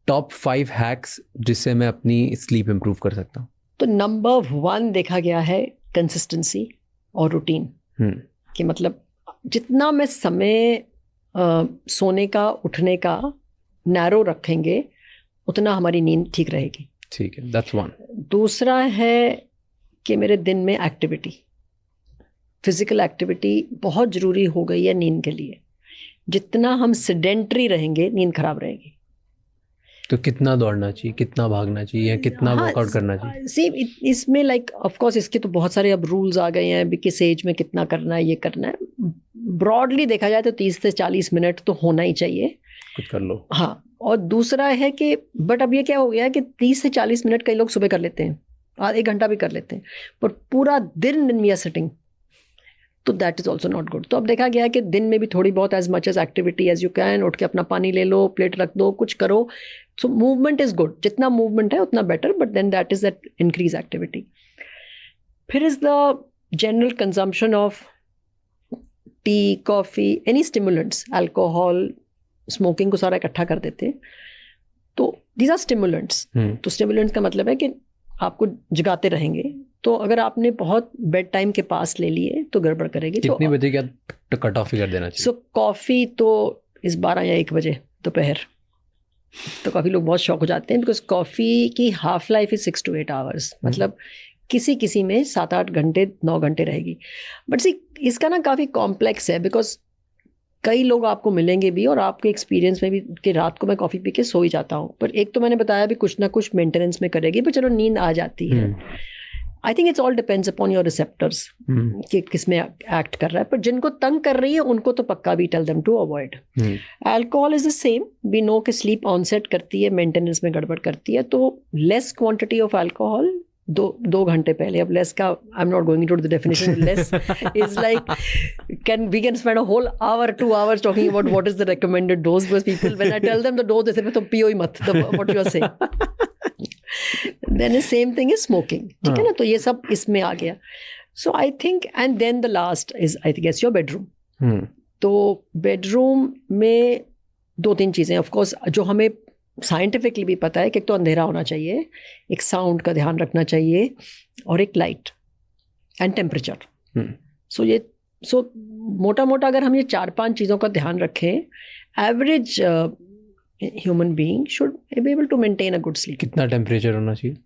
Top 5 hacks जिससे मैं अपनी स्लीप इंप्रूव कर सकता हूँ? तो नंबर 1 देखा गया है कंसिस्टेंसी और रूटीन। कि मतलब जितना मैं समय सोने का उठने का नैरो रखेंगे उतना हमारी नींद ठीक रहेगी। ठीक है, दैट्स वन। दूसरा है कि मेरे दिन में एक्टिविटी, फिजिकल एक्टिविटी बहुत ज़रूरी हो गई है नींद के लिए। जितना हम सेडेंटरी रहेंगे नींद खराब रहेगी। तो कितना दौड़ना चाहिए, कितना भागना चाहिए, या कितना वर्कआउट करना चाहिए? सी इसमें लाइक ऑफ कोर्स इसके तो बहुत सारे अब रूल्स आ गए हैं किस एज में कितना करना है, ये करना है। ब्रॉडली देखा जाए तो 30 से 40 मिनट तो होना ही चाहिए, कुछ कर लो। हाँ, और दूसरा है कि बट अब ये क्या हो गया है कि 30 से 40 मिनट कई लोग सुबह कर लेते हैं, 1 घंटा भी कर लेते हैं, पर पूरा दिन वी आर सिटिंग, तो that is also not good. तो अब देखा गया है कि दिन में भी थोड़ी बहुत as much as activity as you can, उठ के अपना पानी ले लो, प्लेट रख दो, कुछ करो। सो मूवमेंट इज गुड, जितना मूवमेंट है उतना better, but then that is that increase activity. फिर is the general consumption of tea, coffee, any stimulants, alcohol, smoking को सारा इकट्ठा कर देते हैं। तो दीज आर स्टिमुलेंट्स। तो स्टिमुलेंट्स का मतलब है कि आपको जगाते रहेंगे। तो अगर आपने बहुत बेड टाइम के पास ले लिए तो गड़बड़ करेगी। कितने बजे क्या कट ऑफ कर देना चाहिए? सो कॉफ़ी तो इस 12 या 1 बजे दोपहर, तो काफ़ी लोग बहुत शौक हो जाते हैं, बिकॉज कॉफ़ी की half life is 6 to 8 hours, मतलब किसी में 7-8 घंटे 9 घंटे रहेगी। बट सी इसका ना काफ़ी कॉम्प्लेक्स है, बिकॉज कई लोग आपको मिलेंगे भी और आपके एक्सपीरियंस में भी कि रात को मैं कॉफ़ी पी के सो ही जाता हूँ, पर एक तो मैंने बताया भी कुछ ना कुछ मेंटेनेंस में करेगी, पर चलो नींद आ जाती है। I think it's all depends upon your receptors कि किस में एक्ट कर रहा है, पर जिनको तंग कर रही है उनको तो पक्का भी tell them to avoid. Alcohol is the same, we know कि स्लीप ऑनसेट करती है, मेंटेनेंस में गड़बड़ करती है, तो लेस क्वांटिटी ऑफ अल्कोहल 2 घंटे पहले। अब लेस का I am not going to the definition. Less is like we can spend a whole hour 2 hours talking about what is the recommended dose, because people when I tell them the dose they say तो पियो ही मत, what you are saying. Then the same thing is smoking, ठीक है ना? तो ये सब इसमें आ गया। So I think and then the last is I guess your bedroom. तो बेडरूम में 2-3 चीज़ें ऑफ कोर्स जो हमें साइंटिफिकली भी पता है कि एक तो अंधेरा होना चाहिए, एक साउंड का ध्यान रखना चाहिए, और एक लाइट एंड टेम्परेचर। सो मोटा मोटा अगर हम ये 4-5 चीज़ों का ध्यान रखें, average human being should be able to maintain a good sleep. कितना टेम्परेचर होना चाहिए?